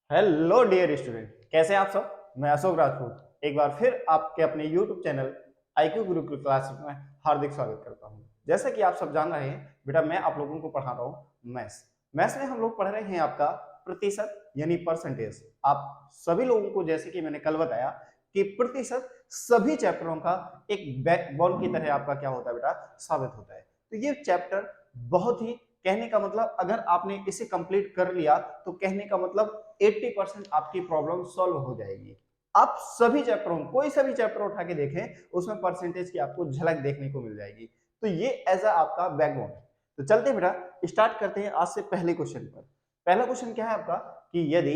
Hello dear student, कैसे हैं आप सब। मैं अशोक राजपूत एक बार फिर आपके अपने YouTube channel IQ Gurukul class में हार्दिक स्वागत करता हूं। जैसा कि आप सब जान रहे हैं बेटा, मैं आप लोगों को पढ़ा रहा हूं मैथ्स। मैथ्स में हम लोग पढ़ रहे हैं आपका प्रतिशत यानी परसेंटेज। आप सभी लोगों को जैसे कि मैंने कल बताया कि प्रतिशत सभी चैप्टरों का एक बैकबोन की तरह आपका क्या होता है बेटा, साबित होता है। तो ये चैप्टर बहुत ही, कहने का मतलब अगर आपने इसे कंप्लीट कर लिया तो कहने का मतलब 80% आपकी प्रॉब्लम सॉल्व हो जाएगी। आप सभी चैप्टरों, कोई सा भी चैप्टर उठा के देखें उसमें परसेंटेज की आपको झलक देखने को मिल जाएगी। तो ये एज अ आपका बैकबोन है। तो चलते बेटा, स्टार्ट करते हैं आज से पहले क्वेश्चन पर। पहला क्वेश्चन क्या है आपका कि यदि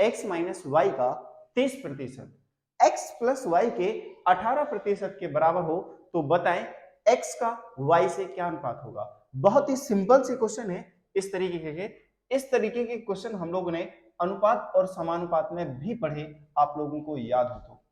x माइनस वाई का 30% x प्लस वाई के 18% के बराबर हो तो बताएं x का y से क्या अनुपात होगा। बहुत ही सिंपल सी क्वेश्चन है। इस तरीके के क्वेश्चन हम लोगों ने अनुपात और समानुपात में भी पढ़े, आप लोगों को याद हो तो।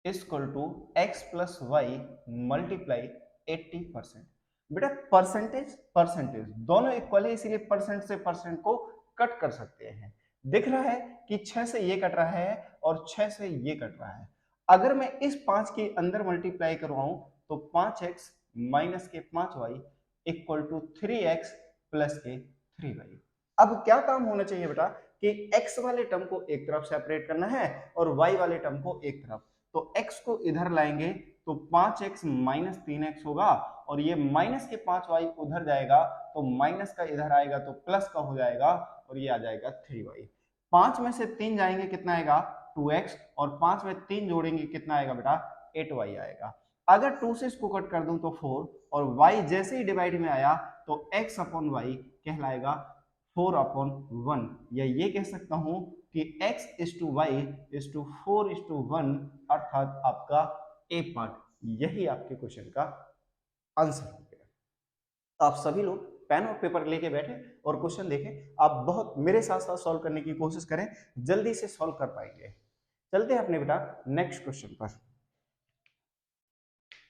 Equal to x plus y multiply 80%। बेटा परसेंटेज परसेंटेज दोनों इक्वल है, इसीलिए परसेंट से परसेंट को कट कर सकते हैं। दिख रहा है कि 6 से ये कट रहा है और 6 से ये कट रहा है। अगर मैं इस 5 के अंदर मल्टीप्लाई करवाऊं तो 5x माइनस के 5y equal to 3x plus के 3y। अब क्या काम होना चाहिए बेटा कि x वाले टर्म को एक तरफ सेपरेट करना है और y वाले टर्म को एक तरफ। तो x को इधर लाएंगे तो 5x माइनस 3x होगा और ये माइनस के 5y उधर जाएगा तो माइनस का इधर आएगा तो प्लस का हो जाएगा और ये आ जाएगा 3y। 5 में से 3 जाएंगे कितना आएगा 2x और 5 में 3 जोड़ेंगे कितना आएगा बेटा 8y आएगा। अगर 2 से इसको कट कर दूं तो 4 और y जैसे ही डिवाइड में आया तो x अपॉन y कहलाएगा 4 अपॉन 1, या ये कह सकता हूं कि x is to y is to 4 is to 1, अर्थात आपका ए पार्ट यही आपके क्वेश्चन का आंसर हो गया। आप सभी लोग पेन और पेपर लेके बैठे और क्वेश्चन देखें। आप बहुत मेरे साथ साथ सॉल्व करने की कोशिश करें, जल्दी से सॉल्व कर पाएंगे। चलते हैं अपने बेटा नेक्स्ट क्वेश्चन पर।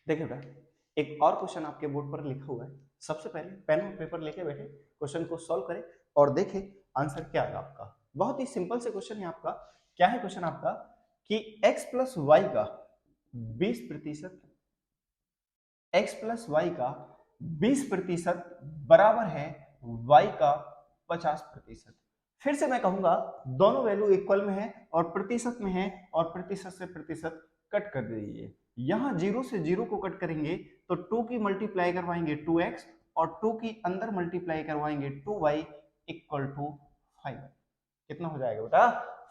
देखिए बेटा, एक और क्वेश्चन आपके बोर्ड पर लिखा हुआ है। सबसे पहले पेन और पेपर लेके बैठे, क्वेश्चन को सॉल्व करें और देखें आंसर क्या आएगा आपका। बहुत ही सिंपल से क्वेश्चन है आपका। क्या है क्वेश्चन आपका कि x प्लस वाई का 20%, x प्लस वाई का 20% बराबर है y का 50%। फिर से मैं कहूंगा दोनों वैल्यू इक्वल में है और प्रतिशत में है और प्रतिशत से प्रतिशत कट कर दीजिए। यहां 0 से 0 को कट करेंगे तो 2 की मल्टीप्लाई करवाएंगे 2x और 2 की अंदर मल्टीप्लाई करवाएंगे 2y इक्वल टू 5। कितना हो जाएगा बेटा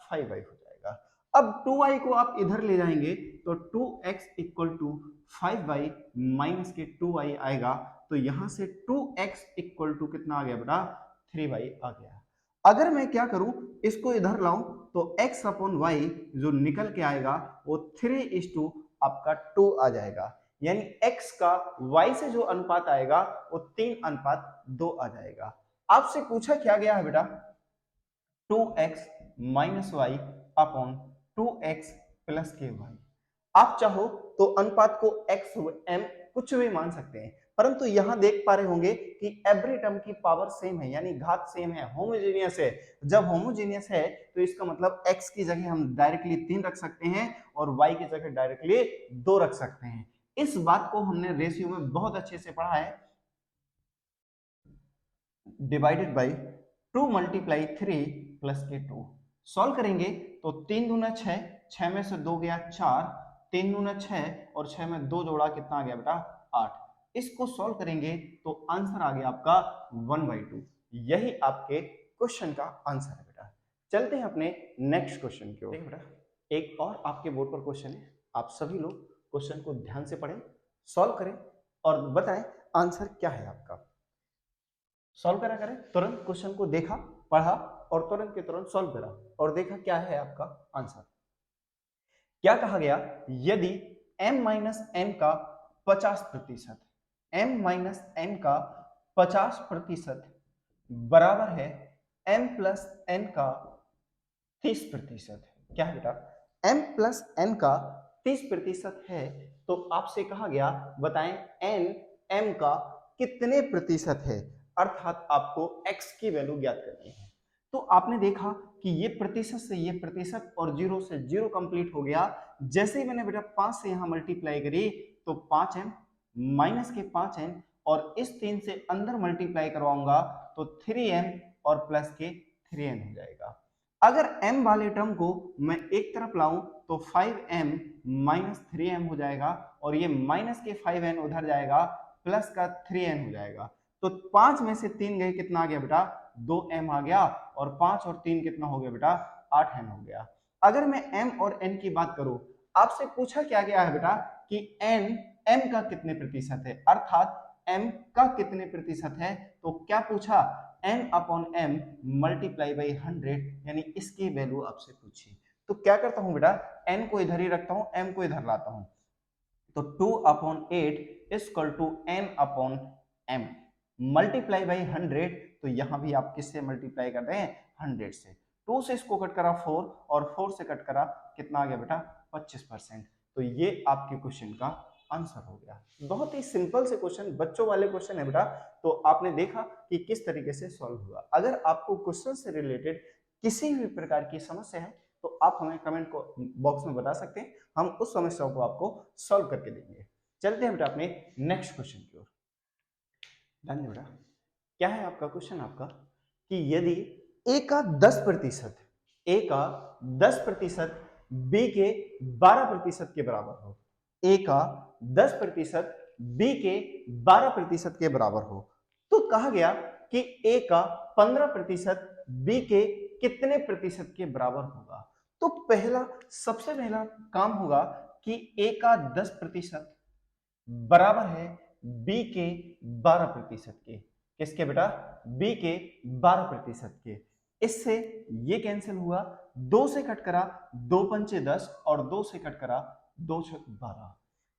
5y हो जाएगा। अब 2y को आप इधर ले जाएंगे तो 2x equal to 5y minus के 2y आएगा। तो यहां से 2x इक्वल टू कितना आ गया बेटा 3y आ गया। अगर मैं क्या करूं इसको इधर लाऊं तो x अपॉन वाई जो निकल के आएगा वो 3 इज टू आपका 2 आ जाएगा। यानी x का y से जो अनुपात आएगा वो 3 अनुपात 2 आ जाएगा। आपसे पूछा क्या गया है बेटा 2x minus y upon 2x plus के वाई। आप चाहो तो अनुपात को x m कुछ भी मान सकते हैं, परंतु यहां देख पा रहे होंगे कि एवरी टर्म की पावर सेम है, यानी घात सेम है, होमोजेनियस है। जब होमोजेनियस है तो इसका मतलब x की जगह हम डायरेक्टली 3 रख सकते हैं और y की जगह डायरेक्टली 2 रख सकते हैं। इस बात को हमने रेशियो में बहुत अच्छे से पढ़ा है। डिवाइडेड बाई 2 मल्टीप्लाई 3 प्लस के 2। सॉल्व करेंगे तो 3 दूना 6, 6 में से 2 गया 4, 3 दूना 6 और 6 में 2 जोड़ा कितना आ गया बेटा 8। इसको सॉल्व करेंगे तो आंसर आ गया आपका 1/2। यही आपके क्वेश्चन का आंसर है बेटा। चलते हैं अपने नेक्स्ट क्वेश्चन की ओर। देखिए बेटा, एक और आपके बोर्ड पर क्वेश्चन है। आप सभी लोग क्वेश्चन को ध्यान से पढ़ें, सॉल्व करें और बताएं आंसर क्या है आपका। सॉल्व करा करें, तुरंत क्वेश्चन को देखा, पढ़ा और तुरंत के तुरंत सॉल्व करा और देखा क्या है आपका आंसर। क्या कहा गया यदि m माइनस एन का 50%, m माइनस एन का 50% बराबर है m प्लस एन का 30%। क्या है बेटा m प्लस एन का 30% है तो आपसे कहा गया बताएं n m का कितने प्रतिशत है, अर्थात आपको x की वैल्यू ज्ञात करनी है। तो आपने देखा कि ये प्रतिशत से ये प्रतिशत और 0 से 0 कंप्लीट हो गया। जैसे ही मैंने बेटा 5 से यहाँ मल्टीप्लाई करी तो 5m माइनस के 5n और इस 3 से अंदर मल्टीप्लाई करवाऊंगा तो 3m और प्लस के 3n हो जाएगा। अगर m वाले टर्म को मैं एक तरफ लाऊं तो 5m माइनस 3m हो जाएगा और ये माइनस के 5n उधर जाएगा, प्लस का 3n हो जाएगा। तो 5 में से 3 गए, कितना आ गया बेटा 2m आ गया, और 5 और 3 कितना हो गया बेटा 8n हो गया। अगर मैं m और n की बात करूं, आपसे पूछा क्या गया है बेटा कि n m का कितने प्रतिशत है, अर्थात m का कितने प्रतिशत है, तो क्या पूछा n upon m multiply by 100, यानी इसकी वैल्यू आपसे पूछी। तो क्या करता हूं बेटा, n को इधर ही रखता हूं, m को इधर लाता हूं, तो 2 upon 8 equal to n upon m multiply by 100। तो यहां भी आप किससे मल्टीप्लाई कर रहे हैं 100 से। 2 से इसको कट करा 4 और 4 से कट करा कितना आ गया बेटा 25%। तो ये आपके क्वेश्चन का आंसर हो गया। बहुत ही सिंपल से क्वेश्चन, बच्चों वाले क्वेश्चन है बेटा। तो आपने देखा कि किस तरीके से सॉल्व हुआ। अगर आपको क्वेश्चन से रिलेटेड किसी भी प्रकार की समस्या है तो आप हमें कमेंट को बॉक्स में बता सकते हैं, हम उस समस्या को आपको सॉल्व करके देंगे। चलते हैं बेटा अपने नेक्स्ट क्वेश्चन की ओर। डन बेटा, क्या है आपका क्वेश्चन आपका कि यदि a का 10%, a का 10% b के 12% के बराबर हो, a का 10% b के 12% के बराबर हो, तो कहा गया कि a का 15% b के कितने प्रतिशत के बराबर होगा। तो सबसे पहला काम होगा कि a का 10% बराबर है b के 12% के। किसके बेटा, b के 12% के। इससे ये कैंसिल हुआ, 2 से कट करा 2 पंचे 10 और 2 से कट करा 2 छक 12।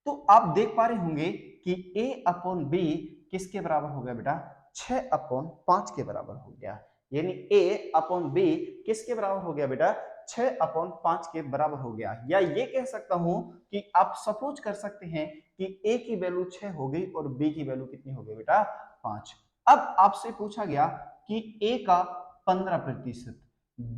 तो आप देख पा रहे होंगे कि a अपॉन b किसके बराबर हो गया बेटा 6 अपॉन 5 के बराबर हो गया। यानी a अपॉन b किसके बराबर हो गया बेटा 6 अपॉन 5 के बराबर हो गया। या ये कह सकता हूं कि आप सपोज कर सकते हैं कि a की वैल्यू 6 हो गई और b की वैल्यू कितनी हो गई बेटा 5। अब आपसे पूछा गया कि a का 15%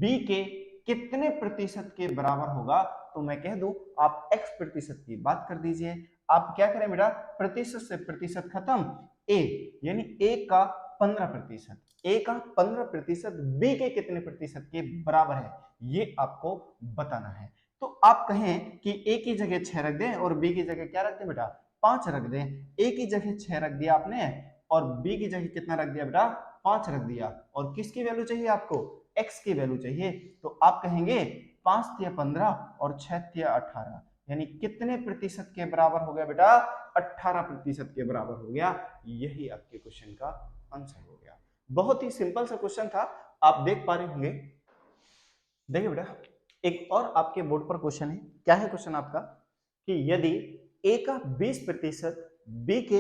b के कितने प्रतिशत के बराबर होगा, तो मैं कह दूं आप x प्रतिशत की बात कर दीजिए। आप क्या करें बेटा, प्रतिशत से प्रतिशत खत्म, a यानी a का 15%, a का 15% b के कितने प्रतिशत के बराबर है, ये आपको बताना है। तो आप कहें कि a की जगह 6 रख दें और b की जगह क्या रख दें बेटा 5 रख दें। a की जगह 6 रख दिया आपने और b की जगह कितना रख दिया बेटा 5 रख दिया, और किसकी वैल्यू चाहिए आपको x की वैल्यू चाहिए। तो आप कहेंगे 5 तिया 15 और 6 तिया 18, यानी कितने प्रतिशत के बराबर हो गया बेटा 18% के बराबर हो गया। यही आपके क्वेश्चन का आंसर हो गया। बहुत ही सिंपल सा क्वेश्चन था, आप देख पा रहे होंगे। देखिए बेटा, एक और आपके बोर्ड पर क्वेश्चन है। क्या है क्वेश्चन आपका कि यदि a का 20%, b के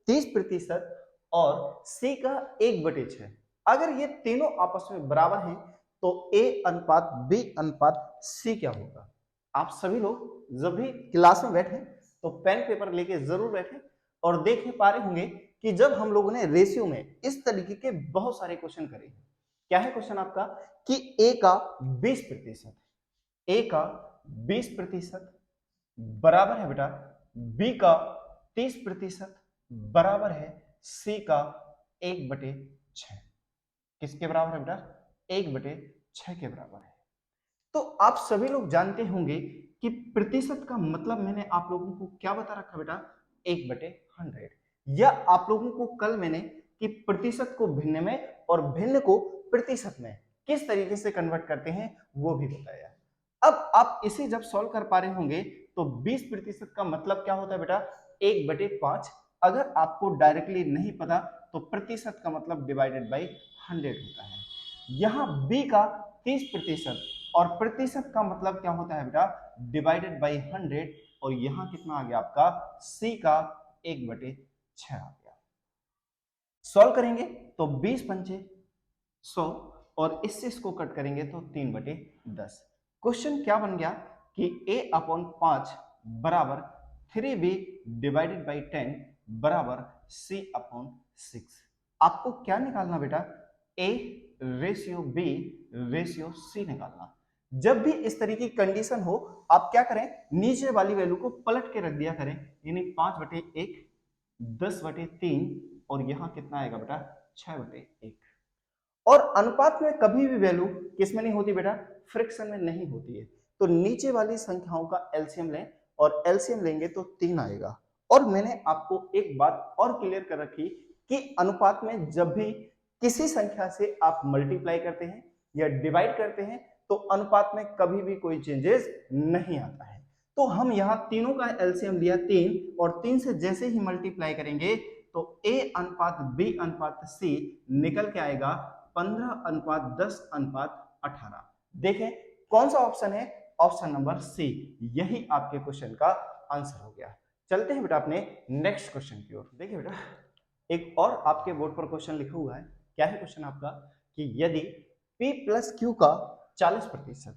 30% और c का 1/6, अगर ये तीनों आपस में बराबर हैं तो a अनुपात b अनुपात c क्या होगा। आप सभी लोग जब भी क्लास में बैठे तो पेन पेपर लेके जरूर बैठे और देख पा रहे होंगे कि जब हम लोगों ने रेशियो में इस तरीके के बहुत सारे क्वेश्चन करे। क्या है क्वेश्चन आपका कि a का 20%, a का 20% बराबर है बेटा b का 30% बराबर है c का 1/6। किसके बराबर है बेटा 1/6 के बराबर है। तो आप सभी लोग जानते होंगे कि प्रतिशत का मतलब मैंने आप लोगों को क्या बता रखा बेटा 1/100, या आप लोगों को कल मैंने कि प्रतिशत को भिन्न में और भिन्न को प्रतिशत में किस तरीके से कन्वर्ट करते हैं वो भी बताया। अब आप इसे जब सॉल्व कर पा रहे होंगे तो 20% का मतलब क्या होता है बेटा 1/5। अगर आपको डायरेक्टली नहीं पता तो प्रतिशत का मतलब डिवाइडेड बाई 100 होता है। यहाँ b का 30% और प्रतिशत का मतलब क्या होता है बेटा डिवाइडेड बाई 100, और यहाँ कितना आ गया आपका c का 1/6 आ गया। सॉल्व करेंगे तो 20 पंचे 100 और इससे इसको कट करेंगे तो 3/10। क्वेश्चन क्या बन गया कि a अपॉन 5 बराबर 3b डिवाइडेड बाई 10 बराबर c अपॉन 6। आपको क्या निकालना बेटा a ratio b ratio c निकालना। जब भी इस तरीके की कंडीशन हो, आप क्या करें, नीचे वाली वैल्यू को पलट के रख दिया करें, यानी 5/1, 10/3 और यहां कितना आएगा बेटा 6/1। और अनुपात में कभी भी वैल्यू किसमें नहीं होती बेटा, फ्रैक्शन में नहीं होती है। तो नीचे वाली संख्याओं का एलसीएम लें और एलसीएम लेंगे तो 3 आएगा। और मैंने आपको एक बात और क्लियर कर रखी कि अनुपात में जब भी किसी संख्या से आप मल्टीप्लाई करते हैं या डिवाइड करते हैं तो अनुपात में कभी भी कोई चेंजेस नहीं आता है। तो हम यहाँ तीनों का एलसीएम लिया 3 और 3 से जैसे ही मल्टीप्लाई करेंगे तो A अनुपात B अनुपात C निकल के आएगा 15:10:18। देखें कौन सा ऑप्शन है, ऑप्शन नंबर सी, यही आपके क्वेश्चन का आंसर हो गया। चलते हैं बेटा अपने नेक्स्ट क्वेश्चन की ओर। देखिए बेटा एक और आपके बोर्ड पर क्वेश्चन लिखा हुआ है। क्या है क्वेश्चन आपका कि यदि P प्लस Q का 40%,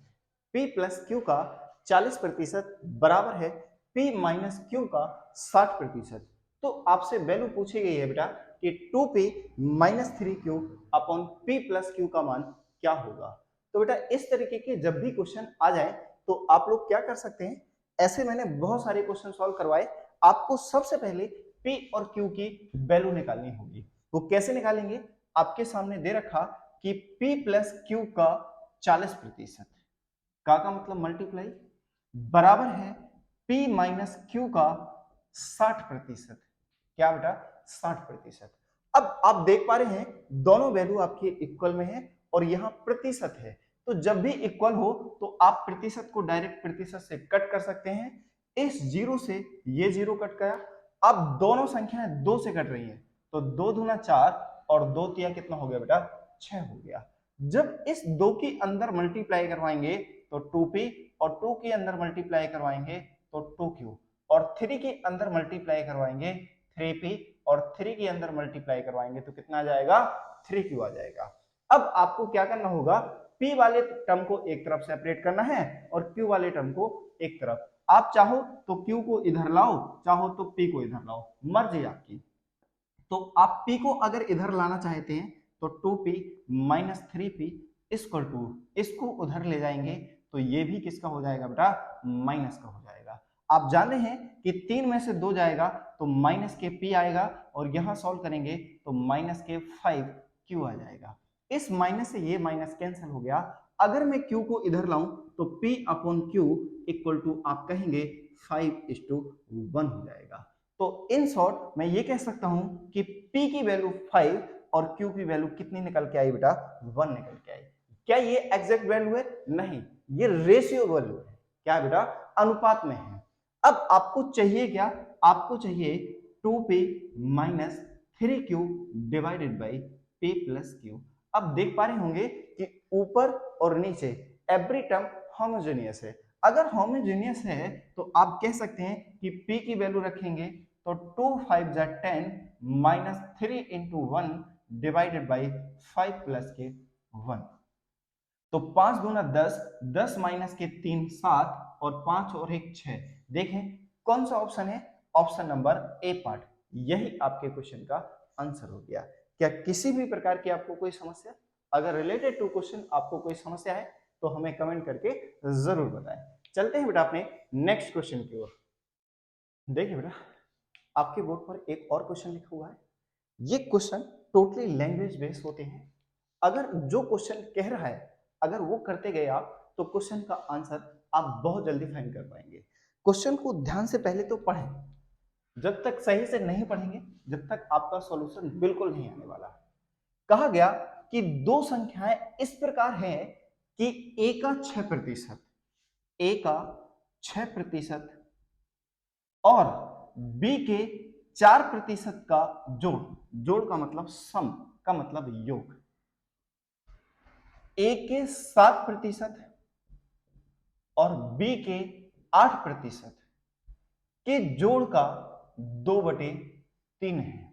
P प्लस Q का 40% बराबर है P माइनस Q का 60%, तो आपसे वैल्यू पूछी गई है बेटा कि 2P minus 3Q upon P plus Q का मान क्या होगा। तो बेटा इस तरीके के जब भी क्वेश्चन आ जाए तो आप लोग क्या कर सकते हैं, ऐसे मैंने बहुत सारे क्वेश्चन सॉल्व करवाए, आपको सबसे पहले P और Q की वैल्यू निकालनी होगी। वो कैसे निकालेंगे, आपके सामने दे रखा कि P प्लस Q का 40% का मतलब मल्टीप्लाई बराबर है P माइनस Q का 60%। क्या बेटा 60%। अब आप देख पा रहे हैं दोनों वैल्यू आपकी इक्वल में है और यहां प्रतिशत है, तो जब भी इक्वल हो तो आप प्रतिशत को डायरेक्ट प्रतिशत से कट कर सकते हैं। इस जीरो से ये जीरो कट गया, अब दोनों संख्याएं 2 से कट रही हैं तो 2 दूना 4 और 2 तिया कितना हो गया बेटा 6 हो गया। जब इस 2 के अंदर मल्टीप्लाई करवाएंगे तो 2P और 2 के अंदर मल्टीप्लाई करवाएंगे तो 2Q और 3 के अंदर मल्टीप्लाई करवाएंगे 3P और 3 के अंदर मल्टीप्लाई करवाएंगे तो कितना आ जाएगा 3Q आ जाएगा। अब आपको क्या करना होगा, P वाले टर्म को एक तरफ सेपरेट करना है और Q वाले टर्म को एक तरफ। आप चाहो तो Q को इधर लाओ, चाहो तो P को इधर लाओ, मर्जी आपकी। तो आप P को अगर इधर लाना चाहते हैं तो 2P minus 3P equal to, इसको उधर ले जाएंगे तो ये भी किसका हो जाएगा बेटा माइनस का हो जाएगा। आप जान रहे हैं कि 3 में से 2 जाएगा तो माइनस के P आएगा और यहां सॉल्व करेंगे तो माइनस के 5Q आ जाएगा। इस माइनस से ये माइनस कैंसिल हो गया। अगर मैं Q को इधर लाऊं तो P upon Q equal to आप कहेंगे 5:1 हो जाएगा। तो इन शॉर्ट मैं ये कह सकता हूं कि P की वैल्यू 5 और Q की वैल्यू कितनी निकल के आई बेटा 1 निकल के आई। क्या ये एग्जैक्ट वैल्यू है, नहीं, ये रेशियो वैल्यू है। क्या बेटा अनुपात में है। अब आपको चाहिए क्या, आपको चाहिए 2P minus 3Q divided by P plus Q। अब देख पा रहे होंगे कि ऊपर और नीचे एवरी टर्म होमोजेनियस है। अगर होमोजेनियस है तो आप कह सकते हैं कि P की वैल्यू रखेंगे तो 2 5 जा 10 minus 3 into 1 divided by 5 plus के 1। तो 5 दूना 10, 10 माइनस के 3 7 और 5 और 1 6। देखें कौन सा ऑप्शन है, ऑप्शन नंबर ए पार्ट, यही आपके क्वेश्चन का आंसर हो गया। क्या किसी भी प्रकार की आपको कोई समस्या, अगर रिलेटेड टू क्वेश्चन आपको कोई समस्या है तो हमें कमेंट करके जरूर बताएं। चलते हैं बेटा अपने नेक्स्ट क्वेश्चन की ओर। देखिए बेटा आपके बोर्ड पर एक और क्वेश्चन लिखा हुआ है। ये क्वेश्चन टोटली लैंग्वेज बेस्ड होते हैं। अगर जो क्वेश्चन कह रहा है अगर वो करते गए आप तो क्वेश्चन का आंसर आप बहुत जल्दी फाइंड कर पाएंगे। क्वेश्चन को ध्यान से पहले तो पढ़ें, जब तक सही से नहीं पढ़ेंगे जब तक आपका सॉल्यूशन बिल्कुल नहीं आने वाला। कहा गया कि दो संख्याएं इस प्रकार हैं कि a का 6%, a का 6% और b के 4% का जोड़, जोड़ का मतलब सम का मतलब योग, a के 7% और b के 8% के जोड़ का 2/3 है।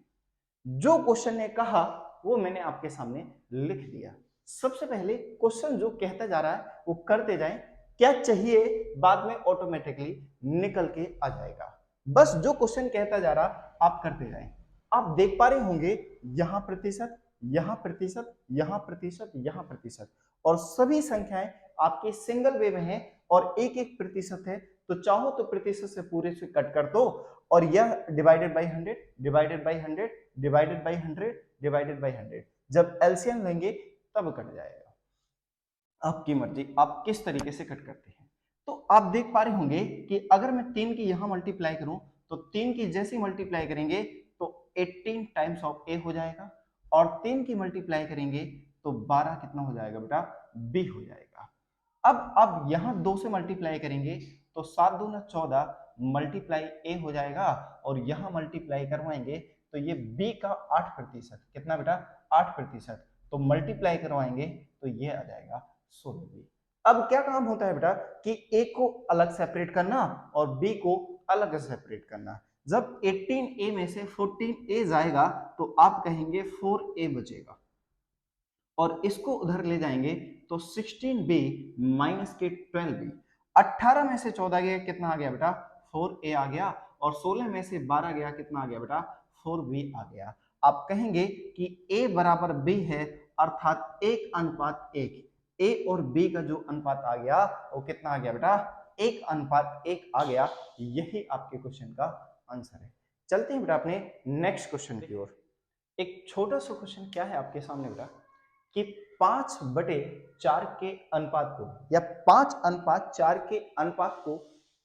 जो क्वेश्चन ने कहा वो मैंने आपके सामने लिख दिया। सबसे पहले क्वेश्चन जो कहता जा रहा है वो करते जाएं, क्या चाहिए बाद में ऑटोमेटिकली निकल के आ जाएगा। बस जो क्वेश्चन कहता जा रहा आप करते जाएं। आप देख पा रहे होंगे यहां प्रतिशत, यहाँ प्रतिशत, यहाँ प्रतिशत, यहाँ प्रतिशत, और सभी संख्याएं आपके सिंगल वे में हैं और एक एक प्रतिशत है, तो चाहो तो प्रतिशत से पूरे से कट कर दो और यह divided by 100, divided by 100, divided by 100, divided by 100, जब एलसीएम लेंगे तब कट जाएगा। आपकी मर्जी आप किस तरीके से कट करते हैं। तो आप देख पा रहे होंगे कि अगर मैं 3 की यहां मल्टीप्लाई करूं तो 3 की जैसी मल्टीप्लाई करेंगे तो 18 टाइम्स ऑफ ए हो जाएगा, और 3 की मल्टीप्लाई करेंगे तो 12 कितना हो जाएगा बेटा, बी हो जाएगा। अब यहां 2 से मल्टीप्लाई करेंगे तो 7 दूना 14 मल्टीप्लाई ए हो जाएगा, और यहां मल्टीप्लाई करवाएंगे तो ये बी का 8%, कितना बेटा, 8%, तो मल्टीप्लाई करवाएंगे तो ये आ जाएगा 16 बी। अब क्या काम होता है बेटा कि ए को अलग सेपरेट करना और बी को अलग सेपरेट करना। जब 18a में से 14a जाएगा तो आप कहेंगे 4a बचेगा, और इसको उधर ले जाएंगे तो 16b माइनस के 12b। 18 में से 14 गया, कितना आ गया बेटा, 4a आ गया, और 16 में से 12 गया, कितना आ गया बेटा, 4b आ गया। आप कहेंगे कि a बराबर b है, अर्थात 1:1। a और b का जो अनुपात आ गया वो कितना आ गया बेटा, 1:1 आ गया। यही आपके क्वेश्चन का आंसर है। चलते हैं बेटा अपने नेक्स्ट क्वेश्चन की ओर। एक छोटा सा क्वेश्चन क्या है आपके सामने बेटा कि 5/4 के अनुपात को या 5:4 के अनुपात को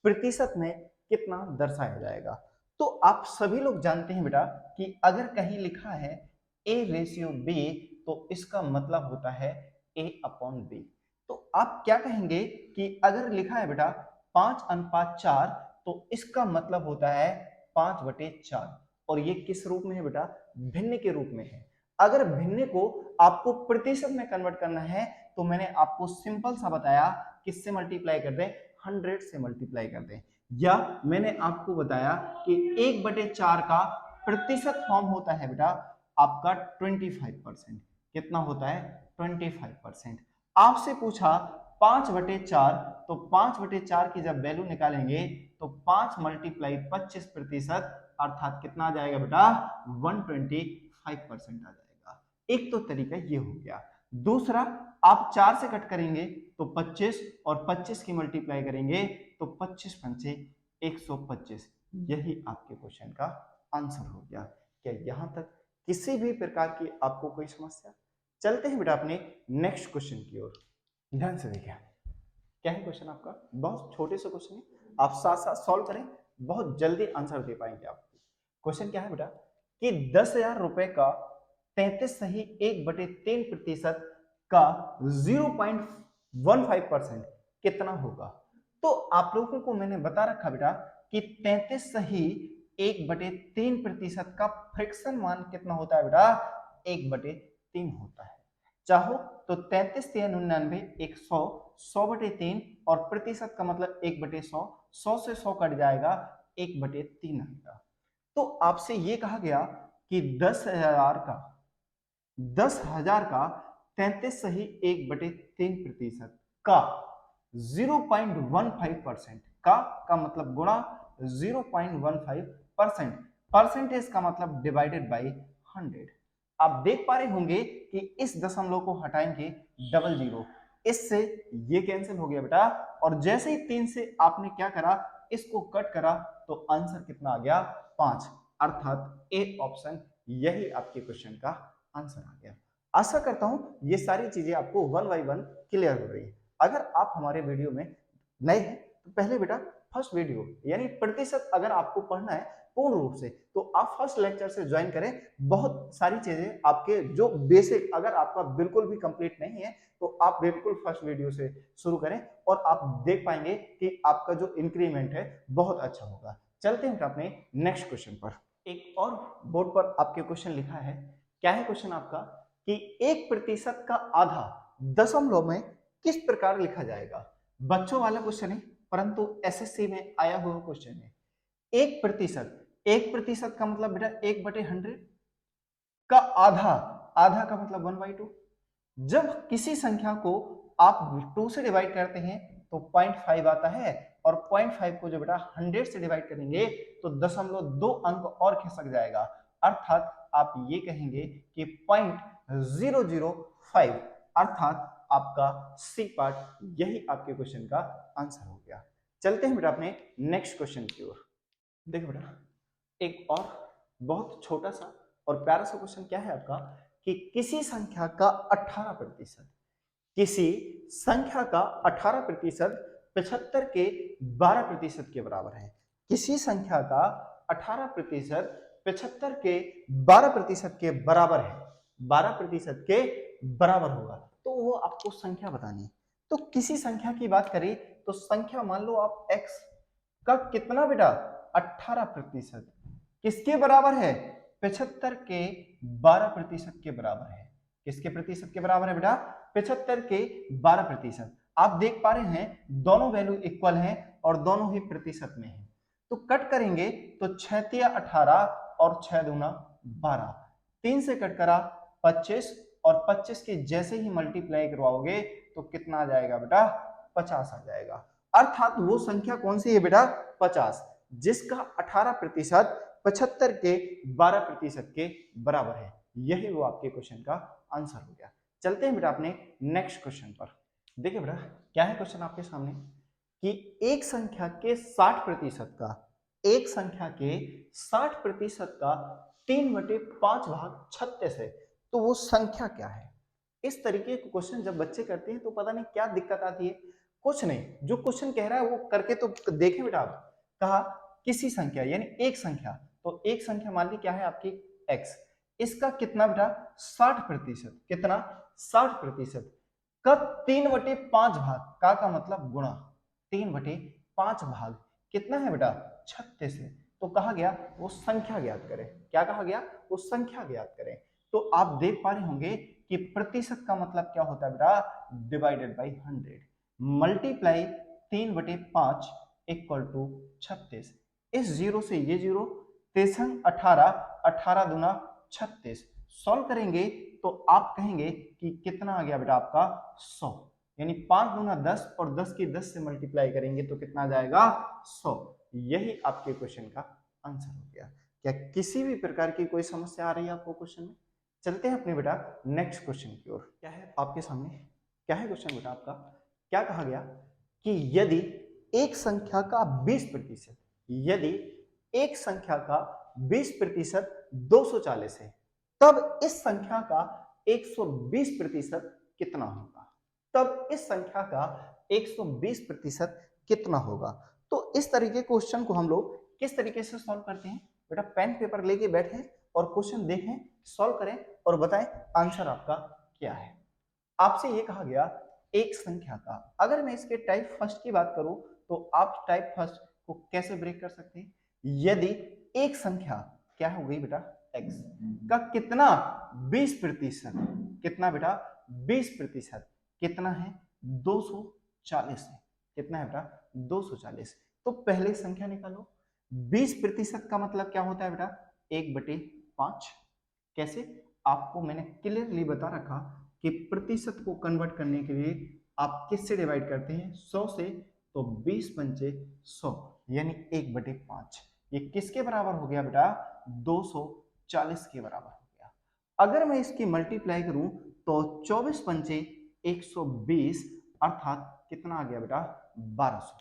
प्रतिशत में कितना दर्शाया जाएगा। तो आप सभी लोग जानते हैं बेटा कि अगर कहीं लिखा है A/B तो इसका मतलब होता है A/B। तो आप क्या कहेंगे कि अगर लिखा है बेटा 5:4 तो इसका मतलब होता है 5/4, और ये किस रूप में है बेटा, भिन्न के रूप में है। अगर भिन्न को आपको प्रतिशत में कन्वर्ट करना है तो मैंने आपको सिंपल सा बताया, किससे मल्टीप्लाई कर दें, 100 से मल्टीप्लाई कर दें, या मैंने आपको बताया कि 1/4 का प्रतिशत फॉर्म होता है बेटा आपका 25%। कितना होता है, 25%। आपसे पूछा 5/4, तो 5/4 की जब वैल्यू निकालेंगे तो 5 मल्टीप्लाई 25%, अर्थात कितना आ जाएगा बेटा, 125% आ जाएगा। एक तो तरीका ये हो गया। दूसरा, आप 4 से कट करेंगे तो 25, और 25 की मल्टीप्लाई करेंगे तो 25 पंचे 125। यही आपके क्वेश्चन का आंसर हो गया। क्या यहां तक किसी भी प्रकार की आपको कोई समस्या? चलते हैं बेटा अपने नेक्स्ट क्वेश्चन की ओर। ध्यान से देखिए, क्या है क्वेश्चन आपका, बहुत छोटे से क्वेश्चन है, आप साथ साथ सॉल्व करें, बहुत जल्दी आंसर दे पाएंगे आप। क्वेश्चन क्या है बेटा कि 10,000 रुपए का 33 सही 1/3% का 0.15% कितना होगा। तो आप लोगों को मैंने बता रखा बेटा कि 33 सही 1/3% का फ्रैक्शन मान कितना होता है बेटा, 1/3 होता है। चाहो तो 33×3=99, 100, 100/3, और प्रतिशत का मतलब 1/100, 100 से 100 कट जाएगा, 1/3 आएगा। तो आपसे ये कहा गया कि 10,000 का 33 सही 1/3% का 0.15% का मतलब गुणा 0.15%, परसेंटेज का मतलब डिवाइडेड बाई 100। आप देख पा रहे होंगे कि इस दशमलव को हटाएंगे, डबल जीरो, इससे ये कैंसिल हो गया बेटा, और जैसे ही 3 से आपने क्या करा, इसको कट करा, तो आंसर कितना आ गया, 5, अर्थात ए ऑप्शन यही आपके क्वेश्चन का आंसर आ गया। आशा करता हूं ये सारी चीजें आपको 1 बाय 1 क्लियर हो रही है। अगर आप हमारे वीडियो में नए हैं तो पहले बेटा फर्स्ट वीडियो यानी प्रतिशत अगर आपको पढ़ना है पूर्ण रूप से तो आप फर्स्ट लेक्चर से ज्वाइन करें। बहुत सारी चीजें आपके जो बेसिक अगर आपका बिल्कुल भी कंप्लीट नहीं है तो आप बिल्कुल फर्स्ट वीडियो से शुरू करें, और आप देख पाएंगे कि आपका जो इंक्रीमेंट है बहुत अच्छा होगा। चलते हैं अपने नेक्स्ट क्वेश्चन पर। एक और बोर्ड पर आपके क्वेश्चन लिखा है, क्या है क्वेश्चन आपका कि 1% का आधा दशमलव में किस प्रकार लिखा जाएगा। बच्चों वाला क्वेश्चन है परंतु एसएससी में आया हुआ क्वेश्चन है। 1% का मतलब बेटा 1/100 का आधा, आधा का मतलब 1/2। जब किसी संख्या को आप 2 से डिवाइड करते हैं तो 0.5 आता है, और 0.5 को जो बेटा 100 से डिवाइड करेंगे तो 0.2 अंक और खिसक जाएगा, अर्थात आप ये कहेंगे कि 0.005 अर्थात आपका सी पार्ट यही आपके क्वेश्चन का आंसर हो गया। चलते हैं बेटा अपने नेक्स्ट क्वेश्चन की ओर। देखो बेटा एक और बहुत छोटा सा और प्यारा सा क्वेश्चन क्या है आपका कि किसी संख्या का 18% किसी संख्या का 18% 75 के 12% के बराबर है। किसी संख्या का 18% 75 के 12% के बराबर है, 12% के बराबर होगा तो वो आपको संख्या बतानी है। तो किसी संख्या की बात करें तो संख्या मान लो आप x का कितना बेटा 18% किसके बराबर है 75 के 12% के बराबर है। किसके प्रतिशत के बराबर है बेटा 75 के 12%। आप देख पा रहे हैं दोनों वैल्यू इक्वल हैं और दोनों ही प्रतिशत में है। तो कट करेंगे तो 6 तिया 18 और 6 दूना 12, 3 से कट करा 25 और 25 के जैसे ही मल्टीप्लाई करवाओगे तो कितना आ जाएगा बेटा 50 आ जाएगा। अर्थात वो संख्या कौन सी है बेटा 50 जिसका 18% 75 के 12% के बराबर है। यही वो आपके क्वेश्चन का आंसर हो गया। चलते हैं बेटा अपने नेक्स्ट क्वेश्चन पर। देखिए बेटा क्या है क्वेश्चन आपके सामने कि एक संख्या के 60% का, एक संख्या के 60% का 3/5 भाग 36 है तो वो संख्या क्या है। इस तरीके के क्वेश्चन जब बच्चे करते हैं तो पता नहीं क्या दिक्कत आती है। कुछ नहीं, जो क्वेश्चन कह रहा है वो करके तो देखें बेटा। आप कहा किसी संख्या यानी एक संख्या, तो एक संख्या मान ली क्या है आपकी x, इसका कितना बेटा 60%, कितना 60% का 3/5 भाग का मतलब गुणा 3/5 भाग कितना है बेटा 36 है। तो कहा गया वो संख्या ज्ञात करें। क्या कहा गया वो संख्या ज्ञात करें। तो आप देख पा रहे होंगे कि प्रतिशत का मतलब क्या होता है बेटा divided by 100 multiply 3/5 equal to 36। इस जीरो से ये जीरो 3 18, 18 दूना 36 सॉल्व करेंगे तो आप कहेंगे कि कितना आ गया बेटा आपका 100, यानी 5 दूना 10 और 10 की 10 से मल्टीप्लाई करेंगे तो कितना आ जाएगा 100। यही आपके क्वेश्चन का आंसर हो गया। क्या किसी भी प्रकार की कोई समस्या आ रही है आपको क्वेश्चन में। चलते हैं अपने बेटा नेक्स्ट क्वेश्चन की ओर। क्या है आपके सामने, क्या है क्वेश्चन बेटा आपका, क्या कहा गया कि यदि एक संख्या का 20%, यदि एक संख्या का 20% 240 है तब इस संख्या का 120% कितना होगा। तब इस संख्या का 120% कितना होगा। तो इस तरीके क्वेश्चन को हम लोग किस तरीके से सॉल्व करते हैं बेटा, पेन पेपर लेके बैठे और क्वेश्चन देखें, सॉल्व करें और बताएं आंसर आपका क्या है। आपसे ये कहा गया एक संख्या का, अगर मैं इसके टाइप फर्स्ट की बात करूं तो आप टाइप फर्स्ट को कैसे ब्रेक कर सकते हैं। यदि एक संख्या क्या हो गई बेटा x का कितना 20%, कितना बेटा 20% कितना है 240 है, कितना है बेटा 240। तो पहले संख्या निकालो। 20% का मतलब क्या होता है बेटा 1/5। कैसे, आपको मैंने क्लियरली बता रखा कि प्रतिशत को कन्वर्ट करने के लिए आप किससे डिवाइड करते हैं 100 से, तो 20 पंचे 100 यानी 1/5। ये किसके बराबर हो गया बेटा 240 के बराबर हो गया। अगर मैं इसकी मल्टीप्लाई करूं तो 24 पंचे 120 अर्थात कितना आ गया बेटा 1200।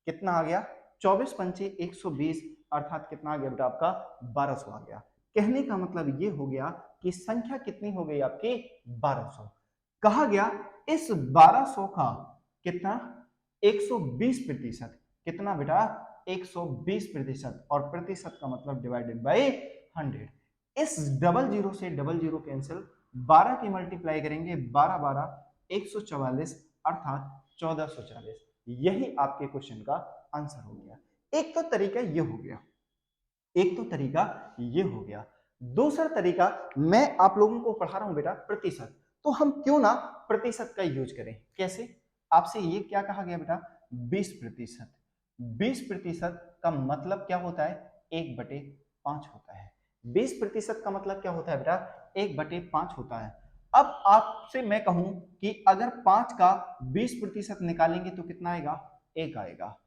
कितना आ गया 24 पंचे 120 अर्थात कितना आ गया बेटा आपका 1200 आ गया। कहने का मतलब ये हो गया कि संख्या कितनी हो गई आपकी 1200। कहा गया इस 1200 का कितना 120%, कितना बेटा 120% और प्रतिशत का मतलब डिवाइडेड बाय 100। इस डबल जीरो से डबल जीरो कैंसिल, 12 की मल्टीप्लाई करेंगे 12 12 144 अर्थात 1440। यही आपके क्वेश्चन का आंसर हो गया। एक तो तरीका ये हो गया, एक तो तरीका ये हो गया। दूसरा तरीका मैं आप लोगों को पढ़ा रहा हूं बेटा प्रतिशत, तो हम क्यों ना प्रतिशत का यूज करें। कैसे, आपसे ये क्या कहा गया बेटा 20%। 20% का मतलब क्या होता है 1/5 होता है। 20% का मतलब क्या होता है बेटा 1/5 होता है। अब आपसे मैं कहूं कि अगर 5 का 20% निकालेंगे तो कितना आएगा 1 आएगा।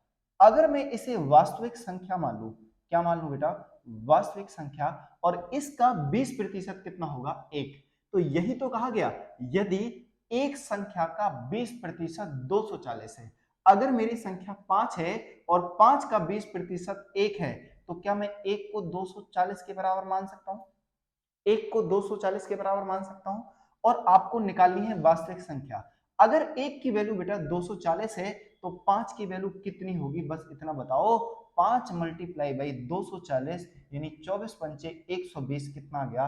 अगर मैं इसे वास्तविक संख्या मान लूं, क्या मान लूं बेटा वास्तविक संख्या और इसका 20% कितना होगा 1। तो यही तो कहा गया, यदि एक संख्या का 20% 240 है, अगर मेरी संख्या 5 है और 5 का 20% 1 है, तो क्या मैं 1 को 240 के बराबर मान सकता हूं? 1 को 240 के बराबर मान सकता हूं। और आपको निकालनी है वास्तविक संख्या। अगर 1 की वैल्यू बेटा 240 है तो 5 की वैल्यू कितनी होगी, बस इतना बताओ। 5 मल्टीप्लाई बाई 240 यानी 24 पंचे 120 कितना आ गया,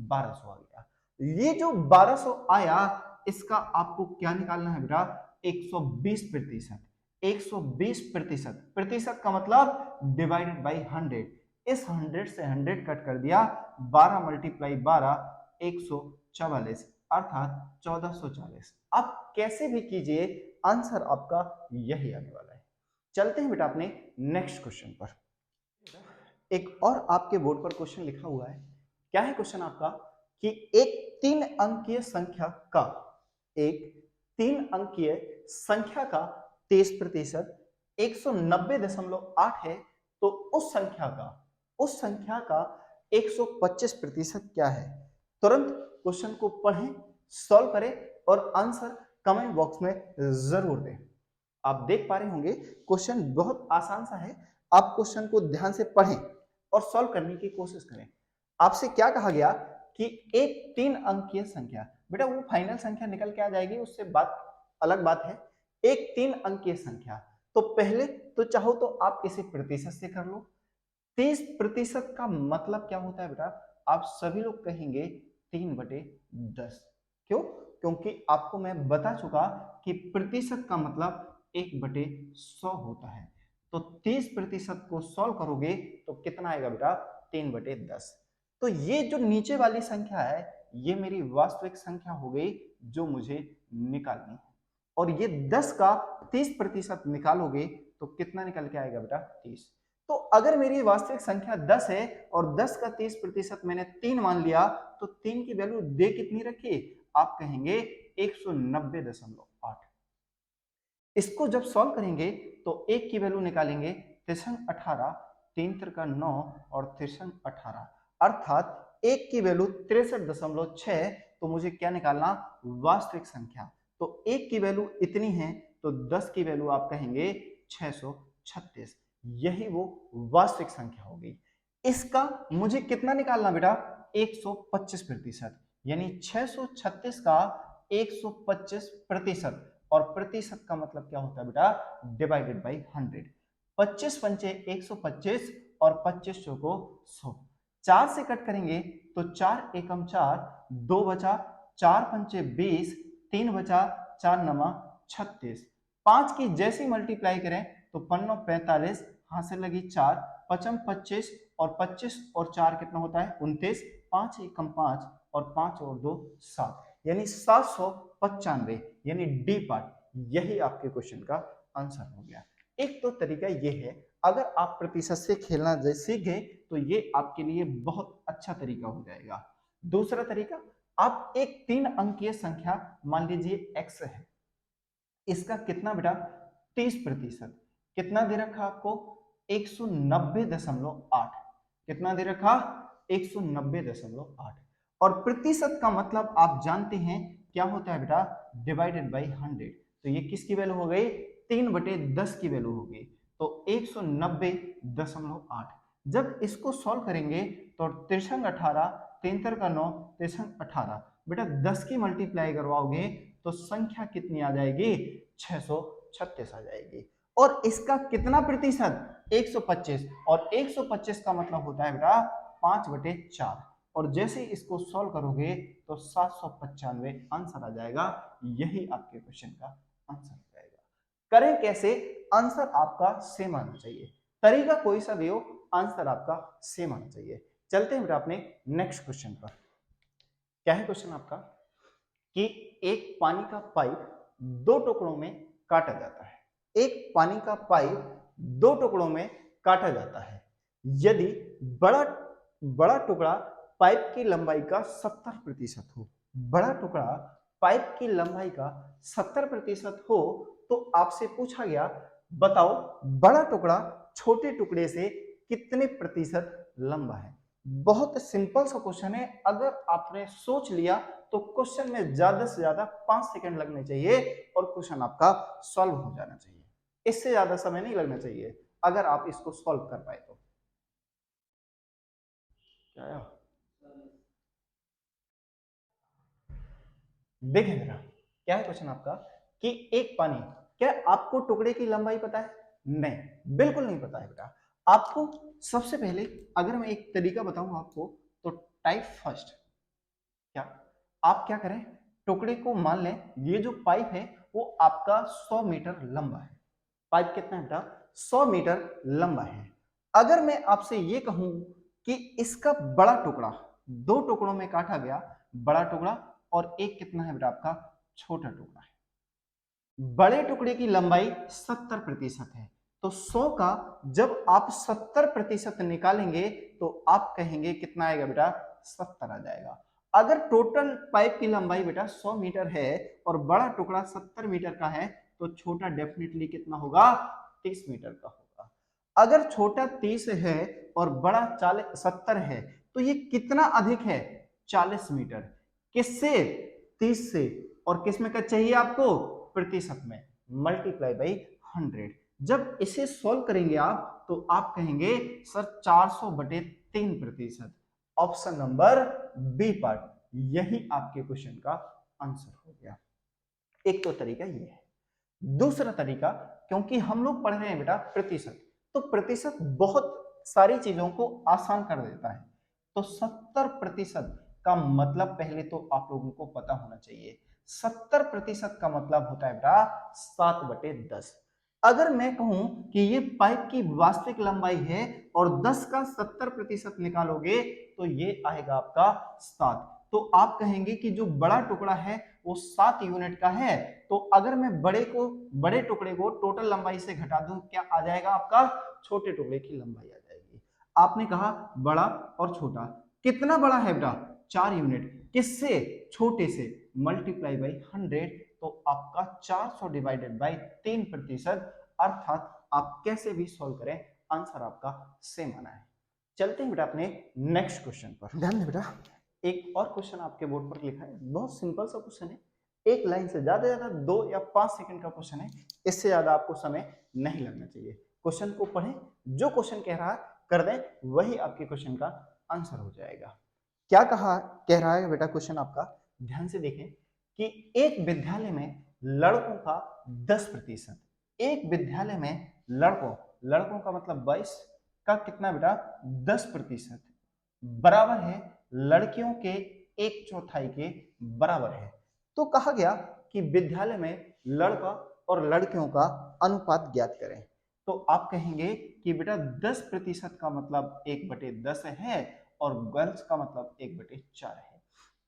1200 आ गया। ये जो 1200 आया, इसका आपको क्या निकालना है बेटा, 120%। 120%, प्रतिशत का मतलब डिवाइडेड बाई 100। इस 100 से 100 कट कर दिया, 12 मल्टीप्लाई 12 144 अर्थात 1440। आप कैसे भी कीजिए, आंसर आपका यही आने वाला है। चलते हैं बेटा अपने नेक्स्ट क्वेश्चन पर। एक और आपके बोर्ड पर क्वेश्चन लिखा हुआ है। क्या है क्वेश्चन आपका कि एक 3 अंकीय संख्या का, एक 3 अंकीय संख्या का 23% 190.8 है, तो उस संख्या का 125% क्या है? तुरंत क्वेश्चन को पढ़ें, सॉल्व करें और आंसर कमेंट बॉक्स में जरूर दें। आप देख पा रहे होंगे क्वेश्चन बहुत आसान सा है। आप क्वेश्चन को ध्यान से पढ़ें और सॉल्व करने की कोशिश करें। आपसे क्या कहा गया कि एक 3 अंकीय संख्या, बेटा वो फाइनल संख्या निकल के आ जाएगी, उससे बात अलग बात है। एक 3 अंकीय संख्या, तो पहले तो चाहो तो आप इसे प्रतिशत से कर लो। 30% का मतलब क्या होता है बेटा, आप सभी लोग कहेंगे 3/10। क्यों? क्योंकि आपको मैं बता चुका कि प्रतिशत का मतलब 1/100 होता है। तो 30% को सॉल्व करोगे तो कितना आएगा बेटा, 3/10। तो ये जो नीचे वाली संख्या है, ये मेरी वास्तविक संख्या हो गई जो मुझे निकालनी है। और ये 10 का 30% निकालोगे तो कितना निकल के आएगा बेटा, 30। तो अगर मेरी वास्तविक संख्या 10 है और 10 का 30% मैंने 3 मान लिया, तो 3 की वैल्यू दे कितनी रखी, आप कहेंगे 190.8। इसको जब सॉल्व करेंगे तो 1 की वैल्यू निकालेंगे 3 18, 3 3 9 और 3 18 अर्थात 1 की वैल्यू 63.6। तो मुझे क्या निकालना, वास्तविक संख्या। तो 1 की वैल्यू इतनी है, तो 10 की वैल्यू आप कहेंगे 636। यही वो वास्तविक संख्या हो गई। इसका मुझे कितना निकालना बेटा, 125%, यानी 636 का 125%। और प्रतिशत का मतलब क्या होता है बेटा, डिवाइडेड बाई 100। 25 पंचे 125 और 25 चौको 100। 4 से कट करेंगे तो 4 एकम 4, 2 बचा, 4 पंचे 20, 3 बचा, 4 नमा 36। 5 की जैसी मल्टीप्लाई करें तो 5 45, हाथ से लगी 4, 5 25 और 25 और 4 कितना होता है 29, 5 एकम 5 और 5 और 2 7, यानी 795, यानी डी पार्ट। यही आपके क्वेश्चन का आंसर हो गया। एक तो तरीका ये है, अगर आप प्रतिशत से खेलना सीख गए तो ये आपके लिए बहुत अच्छा तरीका हो जाएगा। दूसरा तरीका, आप एक 3 अंकीय संख्या मान लीजिए x है, इसका कितना बेटा 30%, कितना दे रखा आपको 190.8, कितना दे रखा 190.8। और प्रतिशत का मतलब आप जानते हैं क्या होता है बेटा, डिवाइडेड बाई 100। तो ये किसकी वैल्यू हो गई, 3/10 की वैल्यू हो गई। तो 190.8। जब इसको सॉल्व करेंगे तो 3 18, 3 का 9, 3 18, बेटा 10 की मल्टीप्लाई करवाओगे तो संख्या कितनी आ जाएगी, 636 आ जाएगी। और इसका कितना प्रतिशत, 125। और 125 का मतलब होता है बेटा 5/4। और जैसे इसको सॉल्व करोगे तो 795 आंसर आ जाएगा। यही आपके क्वेश्चन का आंसर हो जाएगा। करें कैसे, आंसर आपका सेम आना चाहिए। तरीका कोई सा भी हो, आंसर आपका सेम आना चाहिए। चलते हैं बेटा अपने नेक्स्ट क्वेश्चन पर। क्या है क्वेश्चन आपका कि एक पानी का पाइप 2 टुकड़ों में काटा जाता है। एक पानी का पाइप 2 टुकड़ों में काटा जाता है। यदि बड़ा बड़ा टुकड़ा पाइप की लंबाई का 70% हो, बड़ा टुकड़ा पाइप की लंबाई का 70% हो, तो आपसे पूछा गया बताओ बड़ा टुकड़ा छोटे टुकड़े से कितने प्रतिशत लंबा है। बहुत सिंपल सा क्वेश्चन है, अगर आपने सोच लिया तो क्वेश्चन में ज्यादा से ज्यादा 5 सेकंड लगने चाहिए और क्वेश्चन आपका सॉल्व हो जाना चाहिए। इससे ज्यादा समय नहीं लगना चाहिए अगर आप इसको सॉल्व कर पाए तो। क्या आया? देखें जरा क्या है क्वेश्चन आपका कि एक पानी, क्या आपको टुकड़े की लंबाई पता है? नहीं, बिल्कुल नहीं पता है बेटा। आपको सबसे पहले अगर मैं एक तरीका बताऊं आपको तो टाइप फर्स्ट, क्या आप क्या करें, टुकड़े को मान लें ये जो पाइप है वो आपका 100 मीटर लंबा है। पाइप कितना है बेटा? 100 मीटर लंबा है। अगर मैं आपसे ये कहूं कि इसका बड़ा टुकड़ा दो टुकड़ों में काटा गया, बड़ा टुकड़ा और एक कितना है बेटा आपका छोटा टुकड़ा है। बड़े टुकड़े की लंबाई 70% है, तो 100 का जब आप 70% निकालेंगे तो आप कहेंगे कितना आएगा बेटा? 70 आ जाएगा। अगर टोटल पाइप की लंबाई बेटा 100 मीटर है और बड़ा टुकड़ा 70 मीटर का है तो छोटा डेफिनेटली कितना होगा? 30 मीटर का होगा। अगर छोटा 30 है और बड़ा 70 है तो ये कितना अधिक है? 40 मीटर। किससे? 30 से। और किस में का चाहिए आपको? प्रतिशत में। Multiply by 100। जब इसे सॉल्व करेंगे आप तो आप कहेंगे sir 400/3%। Option number b part, यही आपके क्वेश्चन का आंसर हो गया। एक तो तरीका ये है। दूसरा तरीका, क्योंकि हम लोग पढ़ रहे हैं बेटा प्रतिशत, तो प्रतिशत बहुत सारी चीजों को आसान कर देता है। तो 70% का मतलब पहले तो आप लोगों को पता होना चाहिए। 70% का मतलब होता है बेटा 7/10। अगर मैं कहूं कि ये पाइप की वास्तविक लंबाई है और 10 का 70% निकालोगे तो ये आएगा आपका 7। तो आप कहेंगे कि जो बड़ा टुकड़ा है वो 7 यूनिट का है। तो अगर मैं बड़े टुकड़े को टोटल लंबाई से घटा दूं, क्या आ जाएगा आपका? छोटे टुकड़े की लंबाई आ जाएगी। आपने कहा बड़ा और छोटा, कितना बड़ा है बेटा? 4 यूनिट। किससे? छोटे से। मल्टीप्लाई बाई 100, तो आपका 400 डिवाइडेड बाई 3%, अर्थात आप कैसे भी सॉल्व करें आंसर आपका सेम आना है। चलते हैं बेटा अपने नेक्स्ट क्वेश्चन पर। ध्यान दें बेटा, एक और क्वेश्चन आपके बोर्ड पर लिखा है, बहुत सिंपल सा क्वेश्चन है, एक लाइन से ज्यादा 2 या 5 सेकंड का क्वेश्चन है, इससे ज्यादा आपको समय नहीं लगना चाहिए। क्वेश्चन को पढ़ें, जो क्वेश्चन कह रहा है कर दें, वही आपके क्वेश्चन का आंसर हो जाएगा। क्या कह रहा है बेटा क्वेश्चन आपका? ध्यान से देखें कि एक विद्यालय में लड़कों का 10%, एक विद्यालय में लड़कों का मतलब 22 का कितना बेटा? 10% बराबर है लड़कियों के 1/4 के बराबर है। तो कहा गया कि विद्यालय में लड़का और लड़कियों का अनुपात ज्ञात करें। तो आप कहेंगे कि बेटा 10% का मतलब 1/10 है और गर्ल्स का मतलब 1/4 है।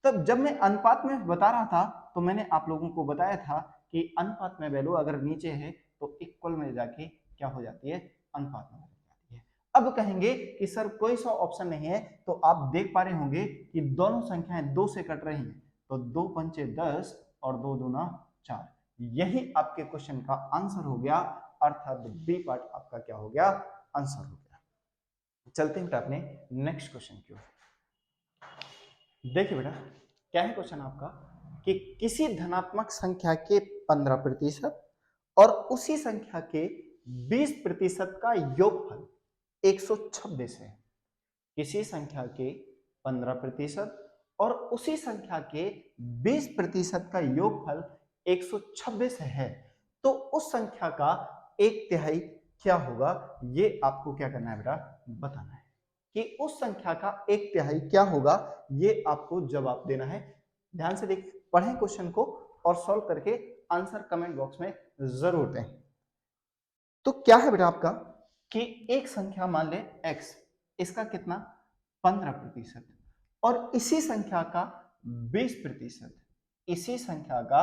तब जब मैं अनुपात में बता रहा था तो मैंने आप लोगों को बताया था कि अनुपात में वैल्यू अगर नीचे है तो इक्वल में जाके क्या हो जाती है? अनुपात में हो जाती है। अब कहेंगे कि सर कोई सा ऑप्शन नहीं है, तो आप देख पा रहे होंगे कि दोनों संख्याएं 2 से कट रही हैं, तो 2 पंचे 10 और 2 दूना 4, यही आपके क्वेश्चन का आंसर हो गया, अर्थात बी पार्ट आपका क्या हो गया? आंसर हो गया। चलते हैं अपने नेक्स्ट क्वेश्चन की ओर। देखिए बेटा क्या है क्वेश्चन आपका कि किसी धनात्मक संख्या के 15% और उसी संख्या के 20% का योगफल 126 है। किसी संख्या के 15% और उसी संख्या के 20% का योगफल 126 है, तो उस संख्या का 1/3 क्या होगा? ये आपको क्या करना है बेटा? बताना है कि उस संख्या का 1/3 क्या होगा, ये आपको जवाब देना है। ध्यान से देख पढ़ें क्वेश्चन को और सॉल्व करके आंसर कमेंट बॉक्स में जरूर दें। तो क्या है बेटा आपका कि एक संख्या मान ले x, इसका कितना? 15%, और इसी संख्या का 20%, इसी संख्या का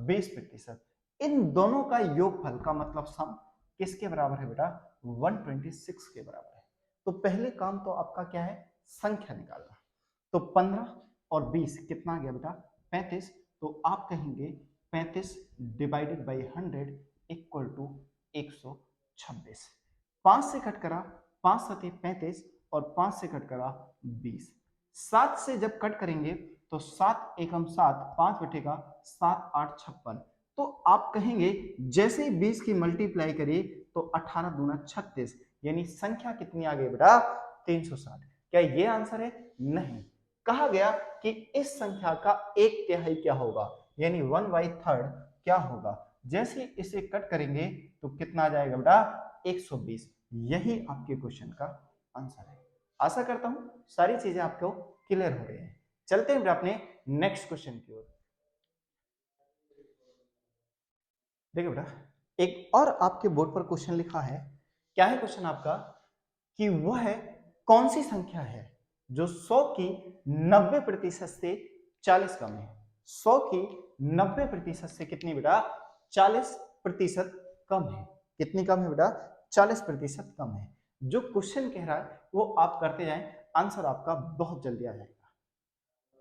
20%, इन दोनों का योगफल का मतलब सम किसके बराबर है बेटा? 126 के बराबर है। तो पहले काम तो आपका क्या है? संख्या निकालना। तो 15 और 20 कितना आ गया बेटा? 35। तो आप कहेंगे 35 डिवाइडेड बाई 100 इक्वल टू 126। 5 से कट करा, 5 सते 35 और 5 से कट करा 20। 7 से जब कट करेंगे तो 7 एकम 7, 5 बटेगा 7 8 56। तो आप कहेंगे जैसे ही 20 की मल्टीप्लाई करिए तो 18 दूना 36, यानी संख्या कितनी आ गई बेटा 360। क्या ये आंसर है? नहीं। कहा गया कि इस संख्या का 1/3 क्या होगा, यानी 1/3 क्या होगा। जैसे ही इसे कट करेंगे तो कितना आ जाएगा बेटा 120। यही आपके क्वेश्चन का आंसर है। आशा करता हूं सारी चीजें आपको क्लियर हो रही है। चलते हैं अपने नेक्स्ट क्वेश्चन की ओर। देखिए बेटा, एक और आपके बोर्ड पर क्वेश्चन लिखा है। क्या है क्वेश्चन आपका कि वह कौन सी संख्या है जो 100 की 90% से 40 कम है। 100 की 90% से कितनी बेटा 40% कम है। कितनी कम है बेटा 40% कम है। जो क्वेश्चन कह रहा है वो आप करते जाएं, आंसर आपका बहुत जल्दी आ जाएगा।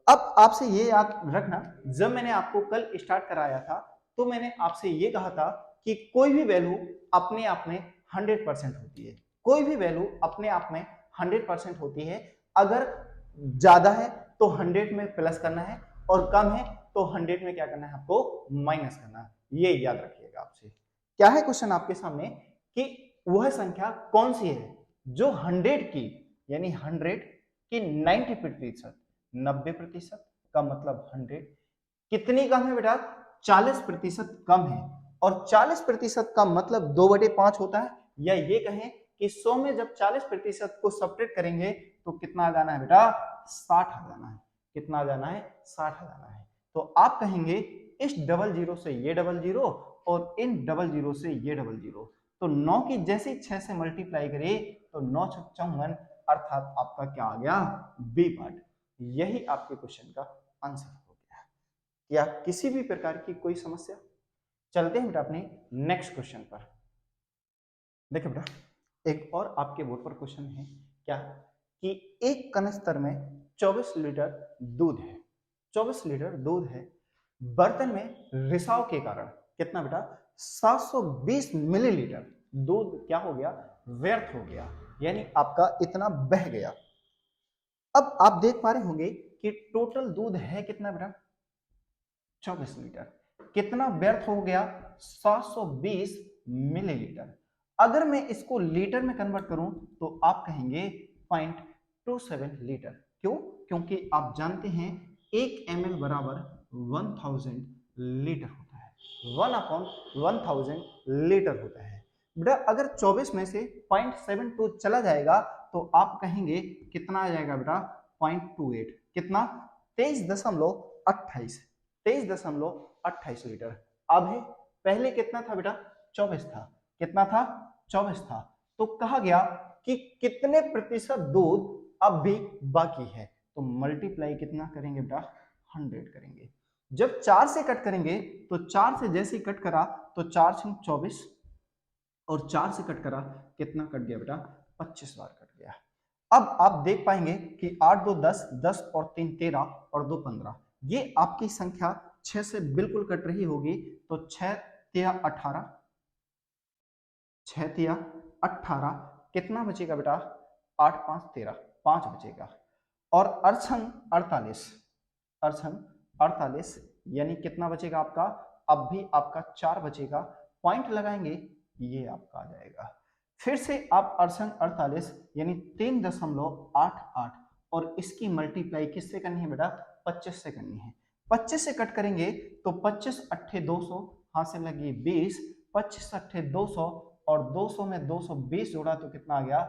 अब आपसे ये याद रखना, जब मैंने आपको कल स्टार्ट कराया था तो मैंने आपसे ये कहा था कि कोई भी वैल्यू अपने आप में 100% होती है। कोई भी वैल्यू अपने आप में 100% होती है। अगर ज्यादा है तो 100 में प्लस करना है और कम है तो 100 में क्या करना है आपको माइनस करना है। ये याद रखिएगा। आपसे क्या है क्वेश्चन आपके सामने कि वह संख्या कौन सी है जो 100 की, यानी 100 की 90%, 90% का मतलब 100 कितनी कम है बेटा 40% कम है। और 40% का मतलब 2/5 होता है। या ये कहें कि 100 में जब 40% को सब्ट्रैक्ट करेंगे तो कितना आ जाना है बेटा 60 आ जाना है। कितना आ जाना है 60 आ जाना है। तो आप कहेंगे इस 00 से ये 00 और इन 00 से ये 00। तो 9 की जैसे 6 से मल्टीप्लाई करिए तो 9 छक 54, अर्थात आपका क्या आ गया बी पार्ट। यही आपके क्वेश्चन का आंसर हो गया। या किसी भी प्रकार की कोई समस्या? चलते हैं बेटा अपने नेक्स्ट क्वेश्चन पर। देखिए बेटा, एक और आपके बोर्ड पर क्वेश्चन है। क्या कि एक कनस्तर में 24 लीटर दूध है। 24 लीटर दूध है। बर्तन में रिसाव के कारण कितना बेटा 720 मिलीलीटर दूध क्या हो गया व्यर्थ हो गया, यानी आपका इतना बह गया। अब आप देख पा रहे होंगे कि टोटल दूध है कितना बेटा 24 लीटर। कितना व्यर्थ हो गया 720 मिलीलीटर। अगर मैं इसको लीटर में कन्वर्ट करूं तो आप कहेंगे 0.27 लीटर। क्यों? क्योंकि आप जानते हैं 1 ml बराबर 1000 लीटर होता है। 1/1000 लीटर होता है। बेटा अगर 24 में से 0.72 चला जाएगा तो आप कहेंगे कितना आ जाएगा बेटा 0.28। कितना 23.28 23.28 लीटर। अब है पहले कितना था बेटा 24 था। कितना था 24 था। तो कहा गया कि कितने प्रतिशत दूध अब भी बाकी है। तो मल्टीप्लाई कितना करेंगे बेटा 100 करेंगे। जब 4 से कट करेंगे तो 4 से जैसे ही कट करा तो 4 से 24 और 4 से कट करा कितना कट गया बेटा 25 बार कट गया। अब आप देख पाएंगे कि 8 2 10, 10 और 3 13 और 2 15। ये आपकी संख्या 6 से बिल्कुल कट रही होगी। तो 6 तिया 18, 6 तिया 18 कितना बचेगा बेटा 8 5 13, 5 बचेगा। और अड़छन 48, अड़छन 48 यानी कितना बचेगा आपका अब भी आपका 4 बचेगा। पॉइंट लगाएंगे ये आपका आ जाएगा। फिर से आप अड़छन 48 यानी 3.88 और इसकी मल्टीप्लाई किससे करनी है बेटा 25 से करनी है। 25 से कट करेंगे तो 25 अट्ठे 200, हाथ से लगी 20, 25 अट्ठे 200 और 200 में 220 जोड़ा तो कितना आ गया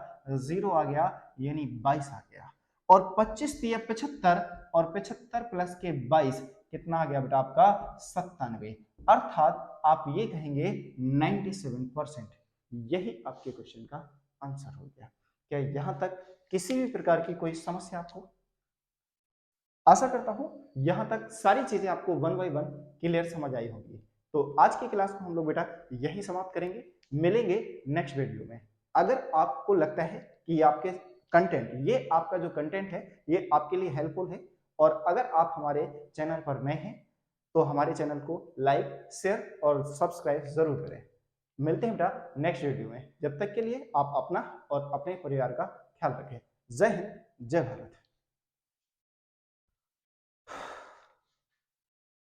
0 आ गया, यानी 22 आ गया। और 25 तिया 75 और 75 प्लस के 22 कितना आ गया बेटा आपका 97। अर्थात आप ये कहेंगे 97%। यही आपके क्वेश्चन का आंसर हो गया। क्या यहां तक किसी भी प्रकार की कोई समस्या आपको? आशा करता हूं यहां तक सारी चीजें आपको 1 बाय 1 क्लियर समझ आई होगी। तो आज की क्लास को हम लोग बेटा यही समाप्त करेंगे। मिलेंगे नेक्स्ट वीडियो में। अगर आपको लगता है कि आपके कंटेंट, ये आपका जो कंटेंट है ये आपके लिए हेल्पफुल है और अगर आप हमारे चैनल पर नए हैं तो हमारे चैनल को लाइक शेयर और सब्सक्राइब जरूर करें। मिलते हैं बेटा नेक्स्ट वीडियो में। जब तक के लिए आप अपना और अपने परिवार का ख्याल रखें। जय हिंद, जय भारत।